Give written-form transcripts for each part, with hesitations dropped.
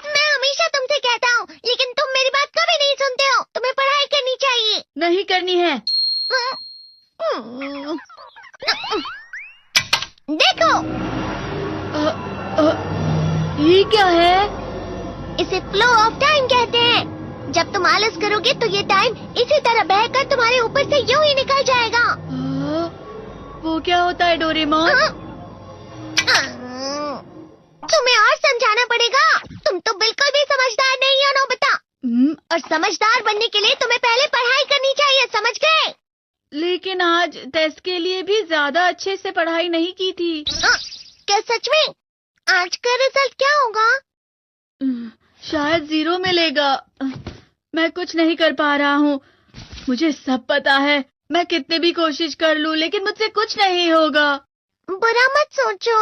मैं हमेशा तुमसे कहता हूँ, लेकिन तुम मेरी बात कभी नहीं सुनते हो। तुम्हें पढ़ाई करनी चाहिए। नहीं करनी है। देखो, ये क्या है? इसे फ्लो ऑफ टाइम कहते हैं। जब तुम आलस करोगे तो ये टाइम इसी तरह बहकर तुम्हारे ऊपर से यूं ही निकल जाएगा। वो क्या होता है डोरेमोन? तुम्हें और समझाना पड़ेगा। तुम तो बिल्कुल भी समझदार नहीं हो नोबिता। और समझदार बनने के लिए तुम्हें पहले पढ़ाई करनी चाहिए, समझ गए? लेकिन आज टेस्ट के लिए भी ज्यादा अच्छे से पढ़ाई नहीं की थी। क्या सच में? आज का रिजल्ट क्या होगा? शायद 0 मिलेगा। मैं कुछ नहीं कर पा रहा हूँ। मुझे सब पता है। मैं कितनी भी कोशिश कर लूँ, लेकिन मुझसे कुछ नहीं होगा। बुरा मत सोचो।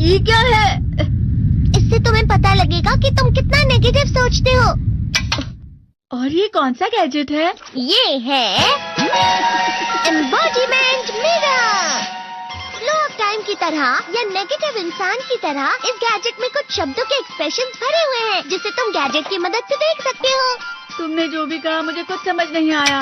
ये क्या है? इससे तुम्हें पता लगेगा कि तुम कितना नेगेटिव सोचते हो। और ये कौन सा गैजेट है? ये है embodiment mirror. Flow of time की तरह या नेगेटिव इंसान की तरह इस गैजेट में कुछ शब्दों के एक्सप्रेशंस भरे हुए हैं, जिसे तुम गैजेट की मदद से देख सकते हो। तुमने जो भी कहा मुझे कुछ समझ नहीं आया।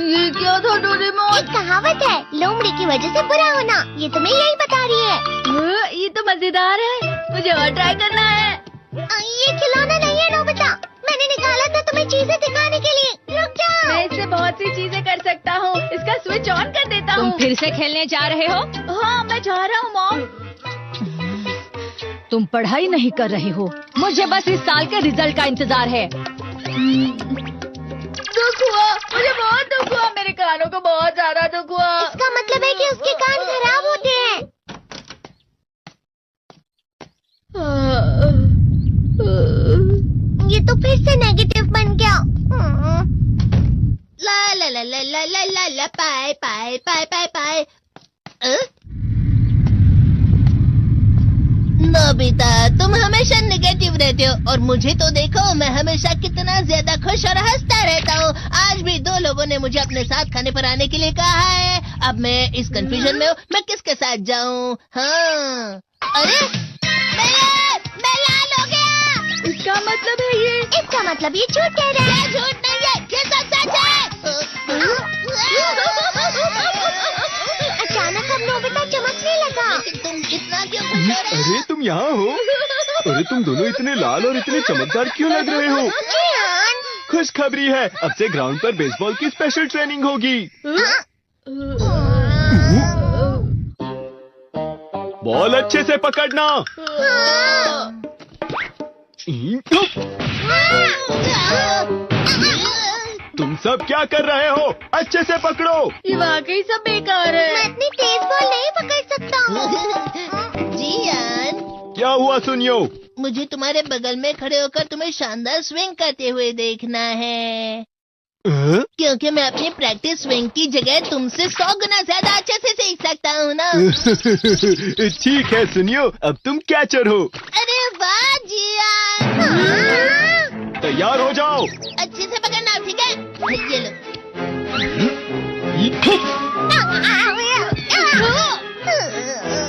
ये क्या था डोरेमोन? एक कहावत है, लोमड़ी की वजह से बुरा होना। ये तुम्हें यही बता रही है। ये तो मजेदार है। मुझे और ट्राई करना है। ये खिलौना नहीं है नोबिता। मैंने निकाला था तुम्हें चीजें दिखाने के लिए। रुक जाओ। मैं इससे बहुत सी चीजें कर सकता हूँ। इसका स्विच ऑन कर देता हूँ। तुम फिर से खेलने जा रहे हो? हाँ, मैं जा रहा हूँ मॉम। तुम पढ़ाई नहीं कर रहे हो। मुझे बस इस साल के रिजल्ट का इंतजार है। दुख हुआ, मुझे बहुत दुख हुआ। मेरे कानों को बहुत ज्यादा दुख हुआ। इसका मतलब है कि उसके कान खराब होते हैं। ये तो फिर से नेगेटिव बन गया। ला ला ला ला ला ला ला ला पाए पाए पाए पाए पाए। नोबिता, तुम हमेशा नेगेटिव रहते हो और मुझे तो देखो, मैं हमेशा कितना ज्यादा खुश और हंसता रहता हूँ। आज भी 2 लोगों ने मुझे अपने साथ खाने पर आने के लिए कहा है। अब मैं इस कंफ्यूजन में हूँ, मैं किसके साथ जाऊँ? हाँ, अरे मैं लाल हो गया। इसका मतलब है ये? इसका मतलब ये झूठ कह रहा है। झूठ नहीं है, ये सच है। अचानक अब नोबिता चमकने लगा। तुम इतना क्यों खुश हो रहे हो? अरे तुम यहाँ हो? अरे तुम दोनों इतने लाल और इतने चमकदार क्यों लग रहे हो? खुशखबरी है, अब से ग्राउंड पर बेसबॉल की स्पेशल ट्रेनिंग होगी। बॉल अच्छे से पकड़ना। तुम सब क्या कर रहे हो? अच्छे से पकड़ो। ये वाकई सब बेकार है। मैं इतनी तेज बॉल नहीं पकड़ सकता। जियान, क्या हुआ सुनियो? मुझे तुम्हारे बगल में खड़े होकर तुम्हें शानदार स्विंग करते हुए देखना है। क्योंकि मैं अपनी प्रैक्टिस स्विंग की जगह तुमसे 100 गुना ज्यादा अच्छे से सीख सकता हूँ ना। ठीक है सुनियो, अब तुम कैचर हो। अरे वाह जियान। तैयार हो जाओ। अच्छे से पकड़ना, ठीक है? ये लो।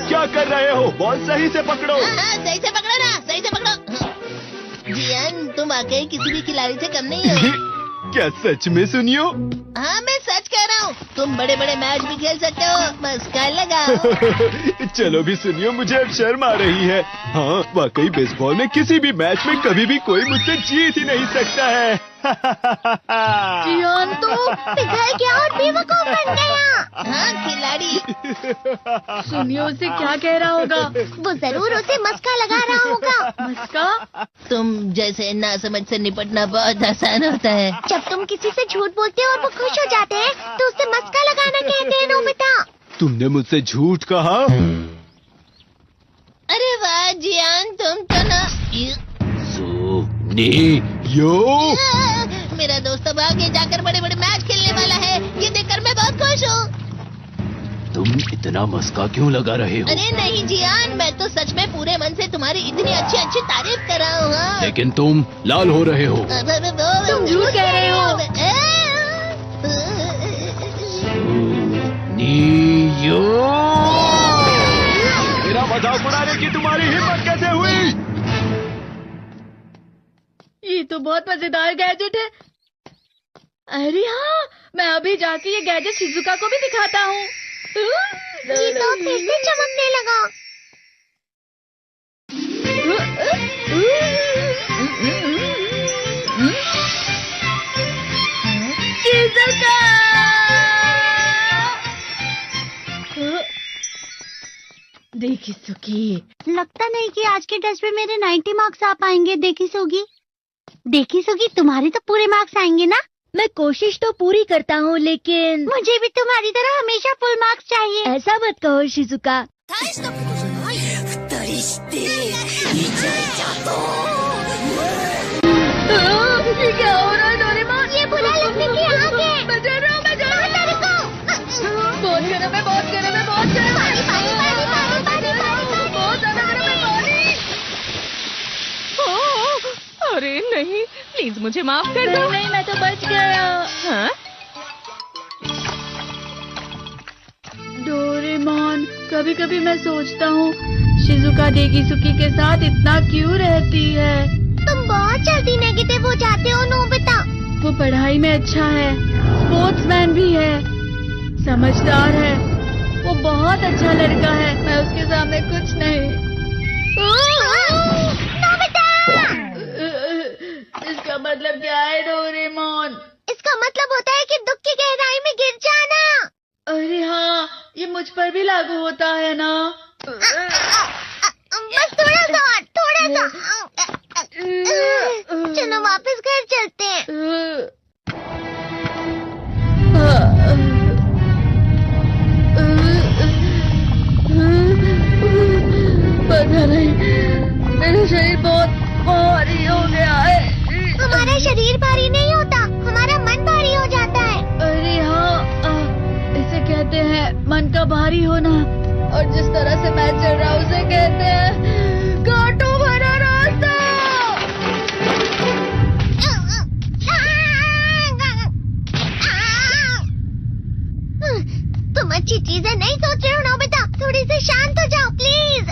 क्या कर रहे हो? बॉल सही से पकड़ो। सही से पकड़ो ना, सही से पकड़ो। जियान, तुम वाकई किसी भी खिलाड़ी से कम नहीं हो। क्या सच में सुनियो? हाँ, मैं सच कह रहा हूँ। तुम बड़े बड़े मैच भी खेल सकते हो। मस्का लगाओ। चलो भी सुनियो, मुझे अब शर्म आ रही है। हाँ, वाकई बेसबॉल में किसी भी मैच में कभी भी कोई मुझसे जीत ही नहीं सकता है। जियान तो पिघल गया और बेवकूफ बन गया। हाँ, खिलाड़ी। सुनियो उसे क्या कह रहा होगा? वो जरूर उसे मस्का लगा रहा होगा। मस्का? तुम जैसे नासमझ से निपटना बहुत आसान होता है। जब तुम किसी से झूठ बोलते हो और वो खुश हो जाते हैं, तो उसे मस्का लगाना कहते हैं नोबिता। तुमने मुझसे झूठ कहा? अरे वाह जियान, तुम तो ना। यो मेरा दोस्त अब आगे जाकर बड़े बड़े मैच खेलने वाला है। ये देखकर मैं बहुत खुश हूँ। तुम इतना मस्का क्यों लगा रहे हो? अरे नहीं जियान, मैं तो सच में पूरे मन से तुम्हारी इतनी अच्छी अच्छी तारीफ कर रहा हूँ। हाँ। लेकिन तुम लाल हो रहे हो। तुम झूठ कह रहे हो। मेरा मजाक उड़ाने की तुम्हारी हिम्मत कैसे हुई? ये तो बहुत मजेदार गैजेट है। अरे हाँ, मैं अभी जाके ये गैजेट शिजुका को भी दिखाता हूँ। ये तो फिर से चमकने लगा। शिजुका! देखी सुकी, लगता नहीं कि आज के टेस्ट में मेरे 90 मार्क्स आ पाएंगे। देखी सोगी तुम्हारे तो पूरे मार्क्स आएंगे ना? मैं कोशिश तो पूरी करता हूँ, लेकिन मुझे भी तुम्हारी तरह हमेशा फुल मार्क्स चाहिए। ऐसा मत कहो शिजुका। ये क्या हो रहा है डोरेमोन? ये बुरा लगने की आग है। मैं डर रहा हूँ, बहुत गर्म है, बहुत गर्म है, बहुत गर्म है। बहुत ज्यादा गर्म है पानी। अरे नहीं, प्लीज मुझे माफ कर दो। नहीं, मैं तो बच गया। हाँ? डोरेमोन, कभी कभी मैं सोचता हूँ शिजुका डेकिसुकी के साथ इतना क्यों रहती है। तुम बहुत जल्दी नेगेटिव हो जाते हो नोबिता। वो पढ़ाई में अच्छा है, स्पोर्ट्समैन भी है, समझदार है, वो बहुत अच्छा लड़का है। मैं उसके सामने कुछ नहीं। इसका मतलब क्या है डोरेमोन? इसका मतलब होता है कि दुख की गहराई में गिर जाना। अरे हाँ, ये मुझ पर भी लागू होता है ना। बस थोड़ा सा। चलो वापस घर चलते हैं। पता नहीं, मेरा शरीर बहुत भारी हो गया है। हमारा शरीर भारी नहीं होता, हमारा मन भारी हो जाता है। अरे हाँ, इसे कहते हैं मन का भारी होना। और जिस तरह से मैं चल रहा हूँ उसे कहते हैं कांटों भरा रास्ता। तुम अच्छी चीजें नहीं सोच रहे हो नोबिता, थोड़ी सी शांत हो जाओ प्लीज।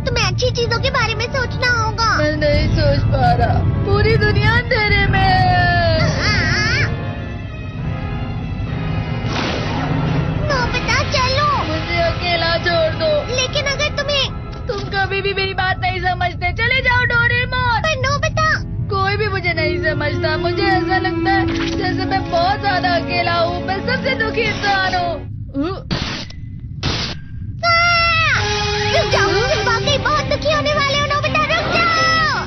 तुम्हें अच्छी चीजों के बारे में सोचना होगा। मैं नहीं सोच पा रहा, पूरी दुनिया अंधेरे में है। नोबिता चलो। मुझे अकेला छोड़ दो। लेकिन अगर तुम कभी भी मेरी बात नहीं समझते, चले जाओ डोरेमोन। पर नोबिता, कोई भी मुझे नहीं समझता। मुझे ऐसा लगता है जैसे मैं बहुत ज्यादा अकेला हूँ, मैं सबसे दुखी इंसान हूँ। रुक जाओ, तुम वाकई बहुत दुखी होने वाले हो नोबिता, रुक जाओ।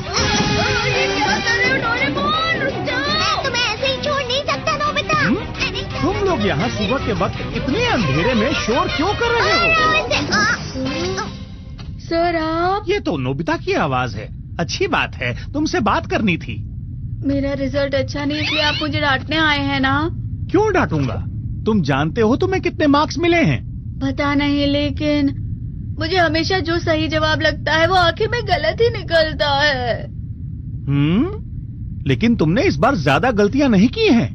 ये क्या कर रहे हो डोरेमोन, रुक जाओ। मैं तुम्हें ऐसे ही छोड़ नहीं सकता नोबिता। तुम लोग यहाँ सुबह के वक्त इतने अंधेरे में शोर क्यों कर रहे हो? सर आप? ये तो नोबिता की आवाज है। अच्छी बात है, तुमसे बात करनी थी। मेरा रिजल्ट अच्छा नहीं, इसलिए आप मुझे डांटने आए हैं ना? क्यों डांटूंगा? तुम जानते हो तुम्हें कितने मार्क्स मिले हैं? पता नहीं, लेकिन मुझे हमेशा जो सही जवाब लगता है वो आखिर में गलत ही निकलता है। लेकिन तुमने इस बार ज्यादा गलतियां नहीं की हैं।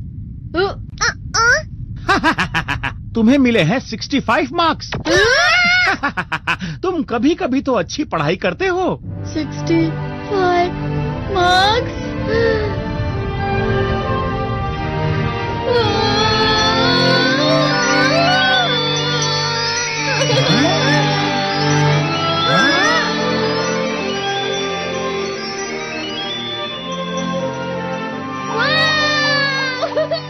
तुम्हें मिले हैं 65 मार्क्स। तुम कभी कभी तो अच्छी पढ़ाई करते हो। 65 मार्क्स?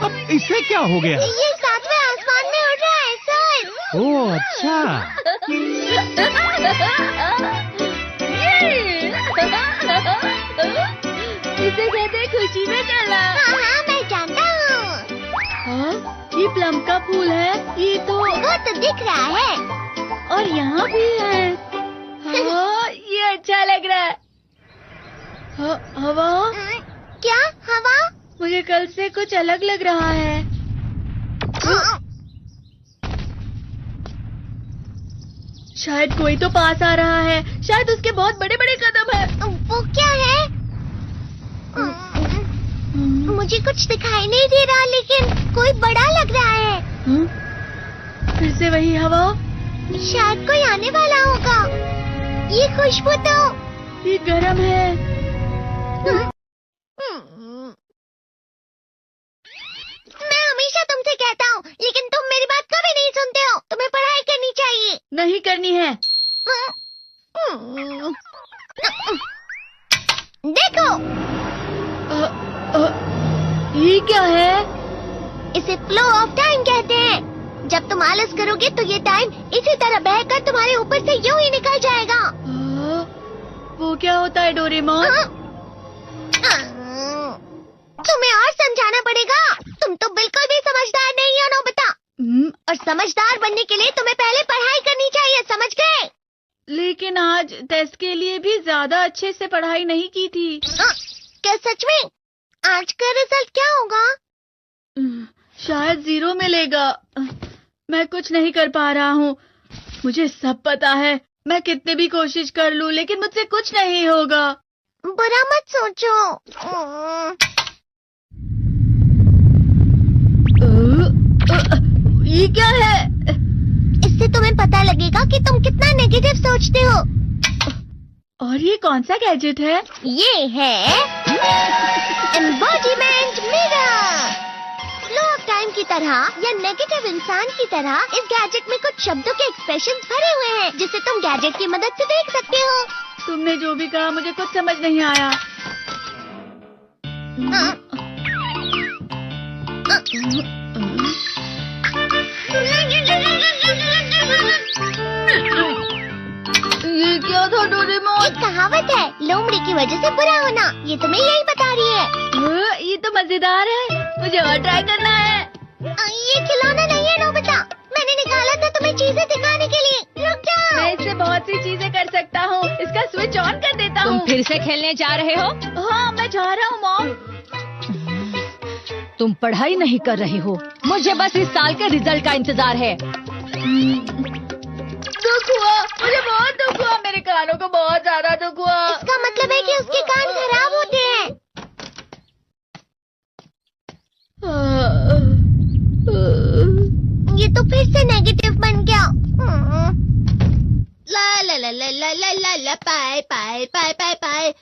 अब इसे क्या हो गया? ये सातवें आसमान में उड़ रहा है सर। ओह अच्छा। इसे कहते हैं खुशी में चला। हाँ, मैं जानता हूँ। हाँ, ये प्लम का फूल है। ये तो वो तो दिख रहा है। और यहाँ भी है। हाँ, ये अच्छा लग रहा है। हवा? क्या हवा? मुझे कल से कुछ अलग लग रहा है। शायद कोई तो पास आ रहा है। शायद उसके बहुत बड़े बड़े कदम है। वो क्या है? मुझे कुछ दिखाई नहीं दे रहा, लेकिन कोई बड़ा लग रहा है। फिर से वही हवा। शायद कोई आने वाला होगा। ये खुशबू तो ये गर्म है। मैं हमेशा तुमसे कहता हूँ, लेकिन तुम मेरी बात कभी नहीं सुनते हो। तुम्हें पढ़ाई करनी चाहिए। नहीं करनी है। देखो, ये क्या है? इसे फ्लो ऑफ टाइम कहते हैं। जब तुम आलस करोगे तो ये टाइम इसी तरह बहकर तुम्हारे ऊपर से यूं ही निकल जाएगा। वो क्या होता है डोरेमोन? तुम्हें और समझाना पड़ेगा। तुम तो बिल्कुल भी समझदार नहीं हो नोबिता। और समझदार बनने के लिए तुम्हें पहले पढ़ाई करनी चाहिए, समझ गए? लेकिन आज टेस्ट के लिए भी ज्यादा अच्छे से पढ़ाई नहीं की थी। क्या सच में? आज का रिजल्ट क्या होगा? शायद 0 मिलेगा। मैं कुछ नहीं कर पा रहा हूँ। मुझे सब पता है। मैं कितनी भी कोशिश कर लूँ, लेकिन मुझसे कुछ नहीं होगा। बुरा मत सोचो। ये क्या है? इससे तुम्हें पता लगेगा कि तुम कितना नेगेटिव सोचते हो। और ये कौन सा गैजेट है? ये है embodiment mirror. Flow of time की तरह या नेगेटिव इंसान की तरह इस गैजेट में कुछ शब्दों के एक्सप्रेशंस भरे हुए हैं, जिसे तुम गैजेट की मदद से देख सकते हो। तुमने जो भी कहा मुझे कुछ समझ नहीं आया। ये क्या था डोरेमोन? एक कहावत है, लोमड़ी की वजह से बुरा होना। ये तुम्हें यही बता रही है। ये तो मजेदार है। मुझे और ट्राई करना है। ये खिलौना नहीं है नोबिता। मैंने निकाला था तुम्हें चीजें दिखाने के लिए। रुक जाओ। मैं इससे बहुत सी चीजें कर सकता हूँ। इसका स्विच ऑन कर देता तुम हूँ। फिर से खेलने जा रहे हो? हाँ, मैं जा रहा हूँ मॉम। तुम पढ़ाई नहीं कर रहे हो। मुझे बस इस साल के रिजल्ट का इंतजार है। दुख हुआ, मुझे बहुत दुख हुआ। मेरे कानों को बहुत ज्यादा दुख हुआ। इसका मतलब है कि उसके कान खराब होते हैं। ये तो फिर से नेगेटिव बन गया। ला ला ला ला ला ला ला ला पाए पाए पाए पाए पाए।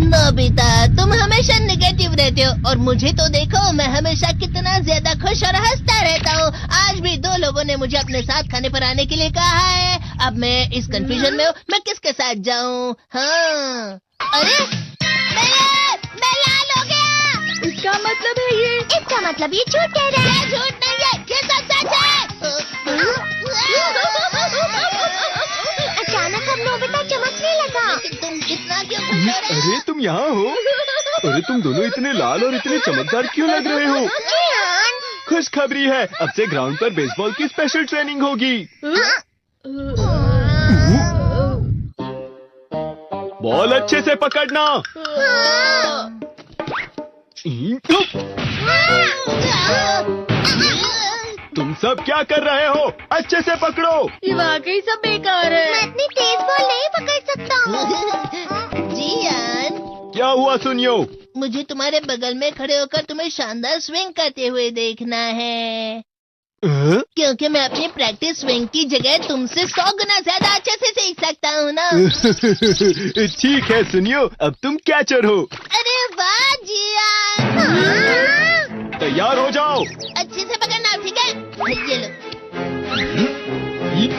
नोबिता, तुम हमेशा नेगेटिव रहते हो और मुझे तो देखो, मैं हमेशा कितना ज्यादा खुश और हंसता रहता हूँ। आज भी 2 लोगों ने मुझे अपने साथ खाने पर आने के लिए कहा है। अब मैं इस कंफ्यूजन में हूँ, मैं किसके साथ जाऊँ? हाँ, अरे मैं लाल हो गया। इसका मतलब है ये? इसका मतलब ये झूठ कह रहा है। झूठ नहीं है, ये सब सच है। अचानक अब नोबिता चमकने लगा। लेकिन तुम इतना क्यों खुश हो रहे हो? अरे तुम यहाँ हो? अरे तुम दोनों इतने लाल और इतने चमकदार क्यों लग रहे हो? खुशखबरी है, अब से ग्राउंड पर बेसबॉल की स्पेशल ट्रेनिंग होगी। बॉल अच्छे से पकड़ना। तुम सब क्या कर रहे हो? अच्छे से पकड़ो। ये वाकई सब बेकार है। मैं इतनी तेज बॉल नहीं पकड़ सकता हूँ। जियान, क्या हुआ सुनियो? मुझे तुम्हारे बगल में खड़े होकर तुम्हें शानदार स्विंग करते हुए देखना है, क्योंकि मैं अपनी प्रैक्टिस स्विंग की जगह तुमसे 100 गुना ज्यादा अच्छे से सीख सकता हूँ ना। ठीक है सुनियो, अब तुम कैचर हो। अरे वाह जियान, तैयार हो जाओ। अच्छे से पकड़ना, ठीक है? ये लो।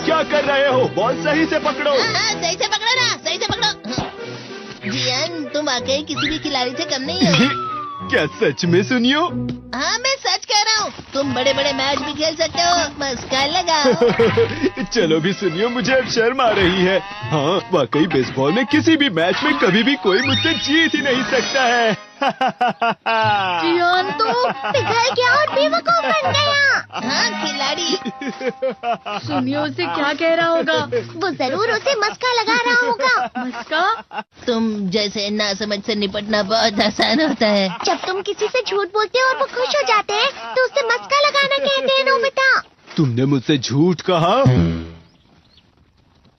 क्या कर रहे हो? बॉल सही से पकड़ो। हाँ, सही से पकड़ो ना, सही से पकड़ो। जियान, तुम वाकई किसी भी खिलाड़ी से कम नहीं हो। क्या सच में सुनियो? हाँ, मैं सच कह रहा हूँ। तुम बड़े बड़े मैच भी खेल सकते हो, मस्का लगाओ। चलो भी सुनियो, मुझे अब शर्म आ रही है। हाँ, वाकई बेसबॉल में किसी भी मैच में कभी भी कोई मुझसे जीत ही नहीं सकता है। जियान तो पिघल गया और बेवकूफ बन गया। हाँ खिलाड़ी। सुनिए उसे क्या कह रहा होगा। वो जरूर उसे मस्का लगा रहा होगा। मस्का? तुम जैसे नासमझ से निपटना बहुत आसान होता है। जब तुम किसी से झूठ बोलते हो और वो खुश हो जाते हैं तो उसे मस्का लगाना कहते हैं नोबिता। तुमने मुझसे झूठ कहा?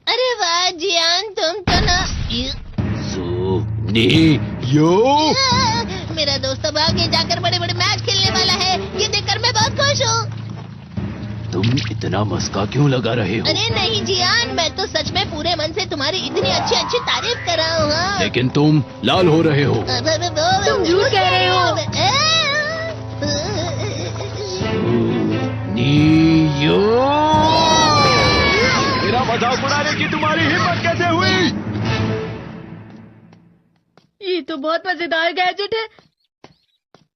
अरे वाह जियान, तुम तो ना यो मेरा दोस्त अब आगे जाकर बड़े बड़े मैच खेलने वाला है। ये देखकर मैं बहुत खुश हूँ। तुम इतना मस्का क्यों लगा रहे हो? अरे नहीं जियान, मैं तो सच में पूरे मन से तुम्हारी इतनी अच्छी अच्छी तारीफ कर रहा हूँ। हाँ। लेकिन तुम लाल हो रहे हो। तुम झूठ कह रहे हो। नियो मेरा मजाक उड़ाने की तुम्हारी हिम्मत कैसे हुई? ये तो बहुत मजेदार गैजेट है।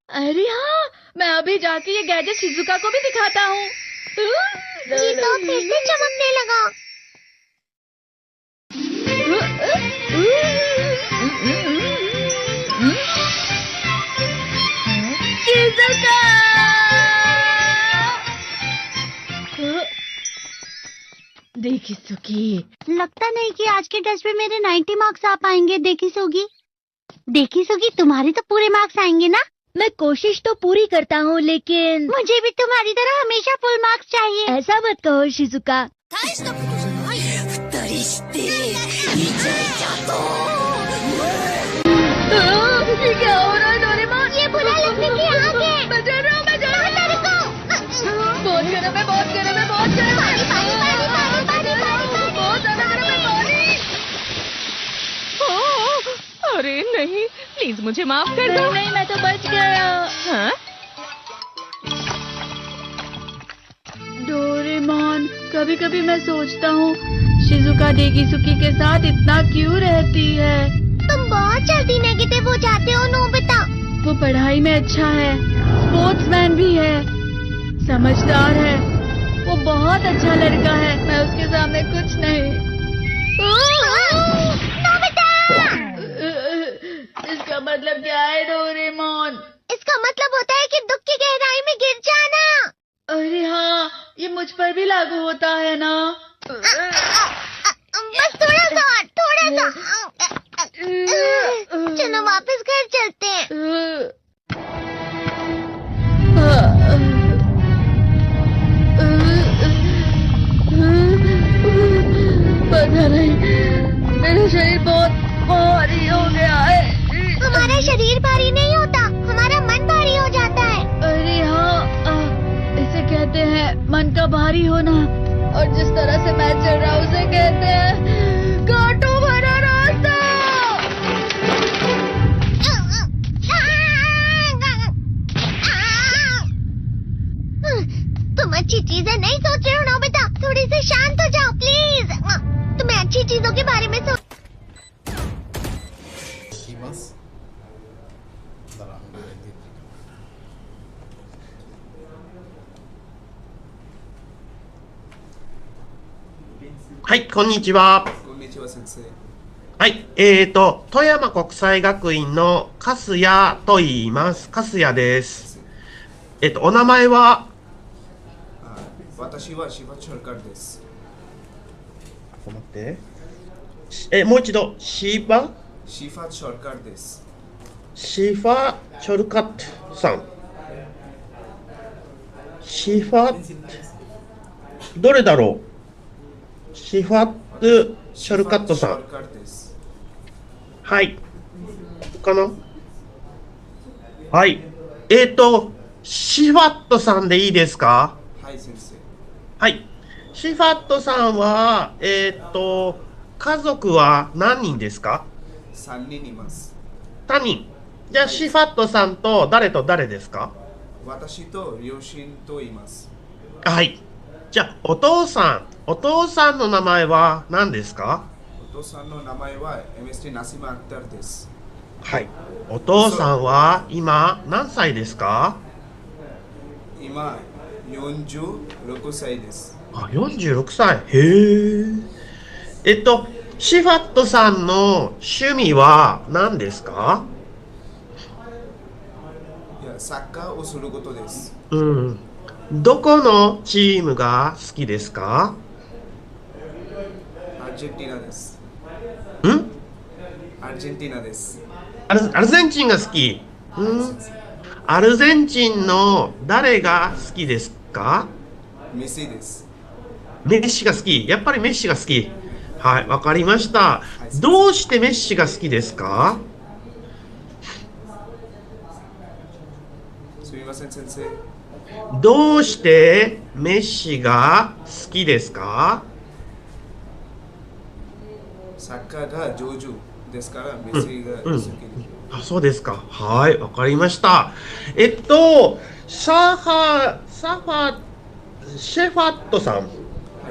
अरे हाँ, मैं अभी जाके ये गैजेट शिजुका को भी दिखाता हूँ। ये तो फिर से चमकने लगा। शिजुका! देखी सुखी, लगता नहीं कि आज के टेस्ट में मेरे 90 मार्क्स आ पाएंगे। देखी सोगी, तुम्हारे तो पूरे मार्क्स आएंगे ना? मैं कोशिश तो पूरी करता हूँ, लेकिन मुझे भी तुम्हारी तरह हमेशा फुल मार्क्स चाहिए। ऐसा मत कहो शिजुका। ये क्या हो रहा है डोरेमोन? ये बुरा लगने की आग है। मैं डर रहा हूँ, मैं डर रहा हूँ। बहुत गर्म है, बहुत गर्म है, बहुत गर्म है। पानी। बहुत ज्यादा गर्म है पानी। अरे नहीं, प्लीज मुझे माफ कर दो। नहीं, मैं तो बच गया। हाँ? डोरेमोन, कभी कभी मैं सोचता हूँ शिजुका डेगिसुकी के साथ इतना क्यों रहती है। तुम बहुत जल्दी नेगेटिव हो जाते हो नोबिता। वो पढ़ाई में अच्छा है, स्पोर्ट्समैन भी है, समझदार है। वो बहुत अच्छा लड़का है। मैं उसके सामने कुछ नहीं। नोबिता! इसका मतलब क्या है डोरेमोन? इसका मतलब होता है कि दुख की गहराई में गिर जाना। अरे हाँ, ये मुझ पर भी लागू होता है ना। बस थोड़ा सा। चलो वापस घर चलते हैं। पता नहीं, मेरा शरीर बहुत भारी हो गया है। हमारा शरीर भारी नहीं होता, हमारा मन भारी हो जाता है। अरे हाँ, इसे कहते हैं मन का भारी होना। और जिस तरह से मैं चल रहा हूँ उसे कहते हैं कांटों भरा रास्ता। तुम अच्छी चीजें नहीं सोच रहे हो नोबिता। थोड़ी सी शांत हो जाओ प्लीज। तुम्हें अच्छी चीजों के बारे में सोच।はい、こんにちは。こんにちは先生。はい、富山国際学院の粕谷と言います。粕谷です。お名前は？私はシファチョルカルです。待って。もう一度、シファチョルカルです。シファチョルカットさん。シファ、どれだろう？シファッチョルカットさん。はい。かな？はい。シファットさんでいいですか？はい先生。はい。シファットさんは、家族は何人ですか？3人います。3人。じゃあシファットさんと誰ですか？私と両親と言います。はい。じゃあお父さんの名前は何ですか？お父さんの名前は MST ナシマアクタルです。はい。お父さんは今何歳ですか？今46歳です。あ、46歳。へえ。シファットさんの趣味は何ですか？サッカーをすることです。うん。どこのチームが好きですか？アルゼンティナです。ん？アルゼンティナです。アルゼンチンが好き。アルゼンチンの誰が好きですか？メッシです。メッシが好き。やっぱりメッシが好き。はい、わかりました。どうしてメッシが好きですか？すみません、先生。どうしてメッシが好きですか？サッカーが上手ですから、メッシが好きです。あ、そうですか。はい、わかりました。シェファットさん。はい、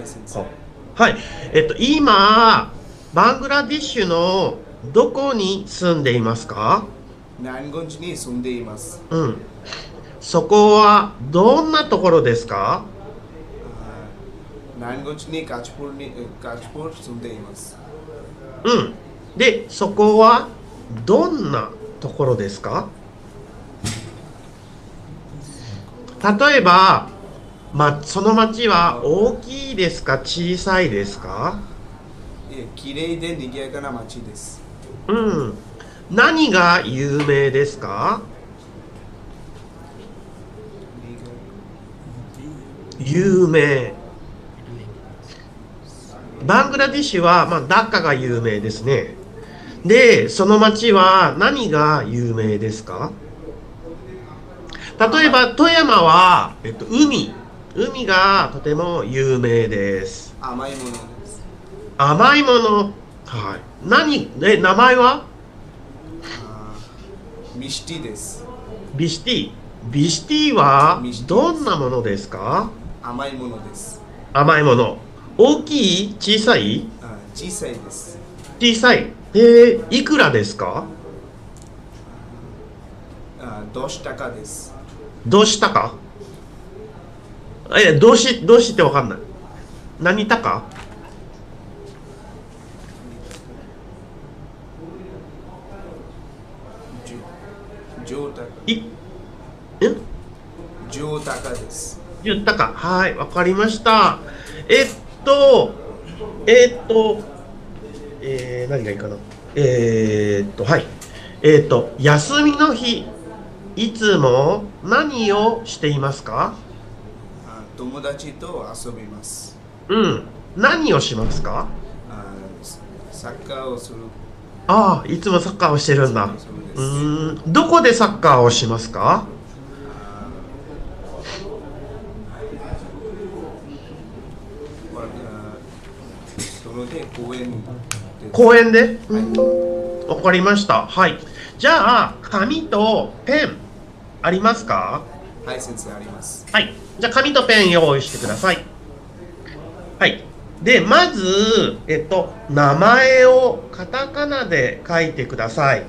先生。はい。今、バングラディッシュのどこに住んでいますか？ナンゴンジに住んでいます。うん。そこはどんなところですか？ナンゴンジにカチポー住んでいます。うん。で、そこはどんなところですか？例えば、その町は大きいですか、小さいですか？きれいで賑やかな町です。うん。何が有名ですか？有名。バングラディッシュは、ダッカが有名ですね。で、その町は何が有名ですか？例えば、富山は、海がとても有名です。甘いものです。甘いもの。はい。名前は？ミシティです。ビシティ。ビシティはどんなものですか？甘いものです。甘いもの。大きい？小さい？小さいです。小さい。いくらですか？どうしたかです。どうしたか？どうしってわかんない。何高？上高です。言ったか。はい、わかりました。何がいいかな。はい。休みの日、いつも何をしていますか？友達と遊びます。うん。何をしますか？サッカーをする。ああ、いつもサッカーをしてるんだ。どこでサッカーをしますか？公園で？わかりました。はい。じゃあ、紙とペン、ありますか？はい、先生、あります。はい。じゃあ、紙とペン用意してください。はい。で、まず、名前をカタカナで書いてください。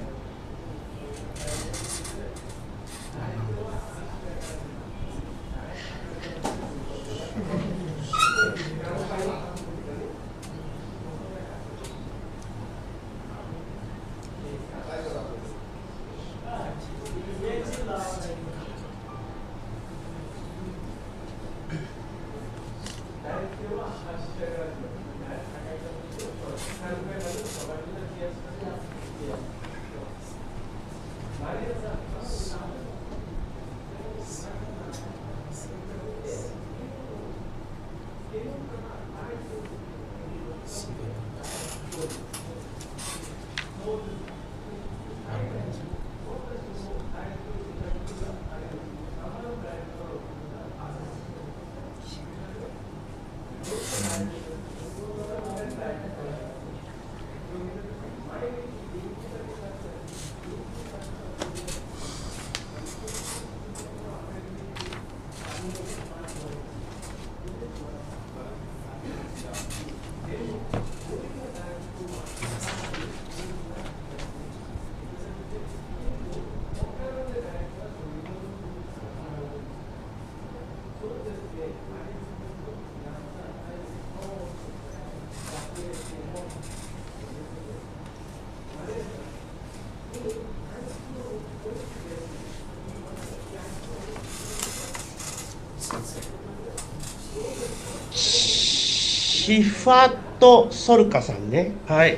シファットソルカさんね。はい。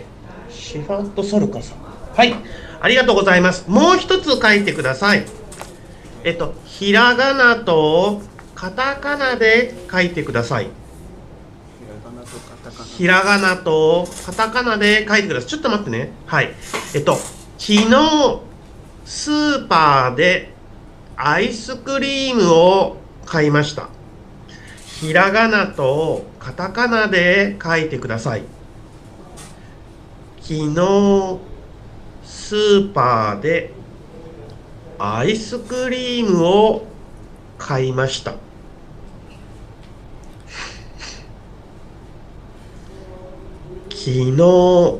シファットソルカさん。はい。ありがとうございます。もう一つ書いてください。ひらがなとカタカナで書いてください。ひらがなとカタカナで書いてください。ちょっと待ってね。はい。昨日、スーパーでアイスクリームを買いました。ひらがなとカタカナで書いてください。昨日、スーパーでアイスクリームを買いました。昨日、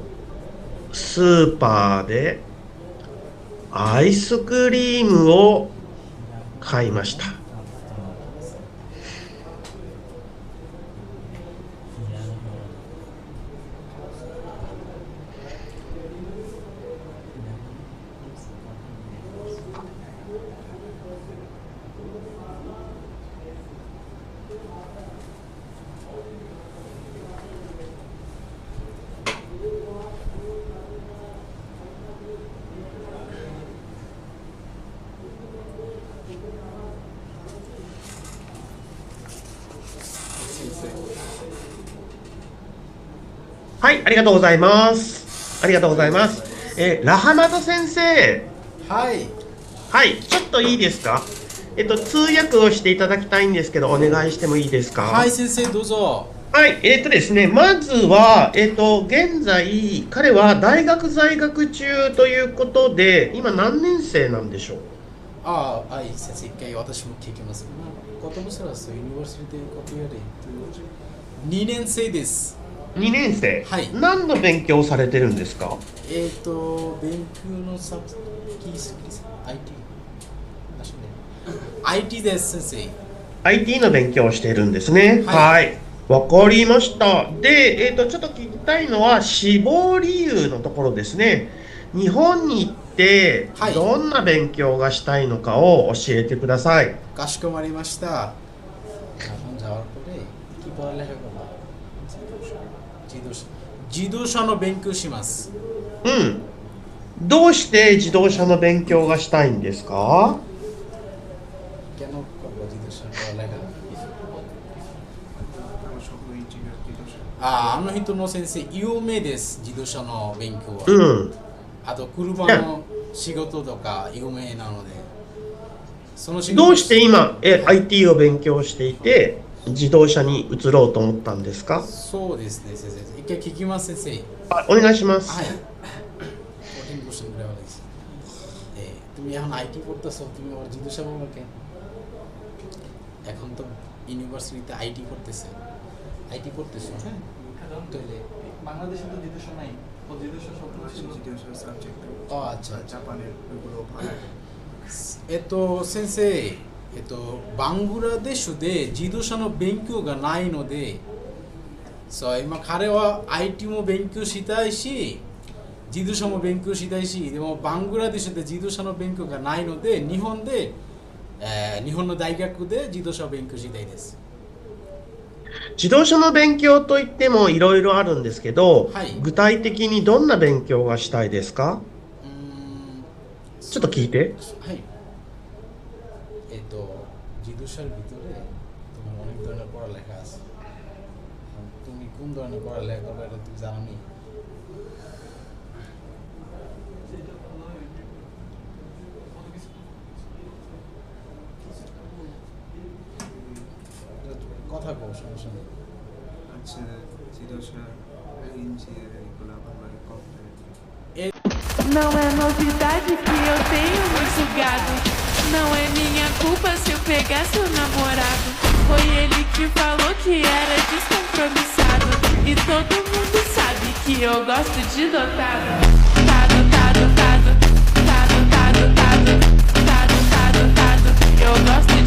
スーパーでアイスクリームを買いました。はい、ありがとうございます。ありがとうございます。ラハマド先生。はい。はい、ちょっといいですか。通訳をしていただきたいんですけど、お願いしてもいいですか。はい、先生、どうぞ。はい、ですね、まずは、現在、彼は大学在学中ということで、今何年生なんでしょう。はい、先生、一回私も聞きます。こともそらそう、ユニバーシティことより、2年生です。2年生、はい、何の勉強をされてるんですか。勉強のサブIT です、先生。IT の勉強をしているんですね。はい、わかりました。で、ちょっと聞きたいのは志望理由のところですね。日本に行ってどんな勉強がしたいのかを教えてください。かしこまりました。自動車の勉強します。うん。どうして自動車の勉強がしたいんですか。あの人の先生、有名です、自動車の勉強は。うん。あと、車の仕事とか有名なので。どうして今、IT を勉強していて、自動車に移ろうと思ったんですか。そうですね、先生。一回聞きます、先生。お願いします。はい。তুমি এখন আইটি করতেছো, তুমি আবার জিজ্ঞাসা করবে কেন? এখন তো ইউনিভার্সিটিতে আইটি করতেছে, আইটি করতেছো, হ্যাঁ? তাহলে বাংলাদেশে তো জিজ্ঞাসা নাই, ও জিজ্ঞাসা শব্দ ছিল জিজ্ঞাসা সাবজেক্ট। আচ্ছা, জাপানের ওগুলো ভালো।先生、バングラデシュで自動車の勉強がないので、そう今彼は IT も勉強したいし、自動車も勉強したいし、でもバングラデシュで自動車の勉強がないので、日本の大学で自動車を勉強したいです。自動車の勉強といってもいろいろあるんですけど、具体的にどんな勉強がしたいですか。ちょっと聞いて。はい。自動車のভিতরে তোমার অনেক ধরনের পড়ালেখা আছে। তুমি কোন ধরনের পড়ালেখা করবে এটা তুমি জানো নি? কথা কও, সমস্যা নেই। আচ্ছা, জিজ্ঞাসা ইঞ্জিনিয়ারিং এগুলো ভালো করতে। Não é novidade que eu tenho muito gado. Não é minha culpa se eu pegar seu namorado. Foi ele que falou que era descompromissado. E todo mundo sabe que eu gosto de dotado. Tado, tado, tado. Tado, tado, tado. Tado, tado, tado. Eu gosto de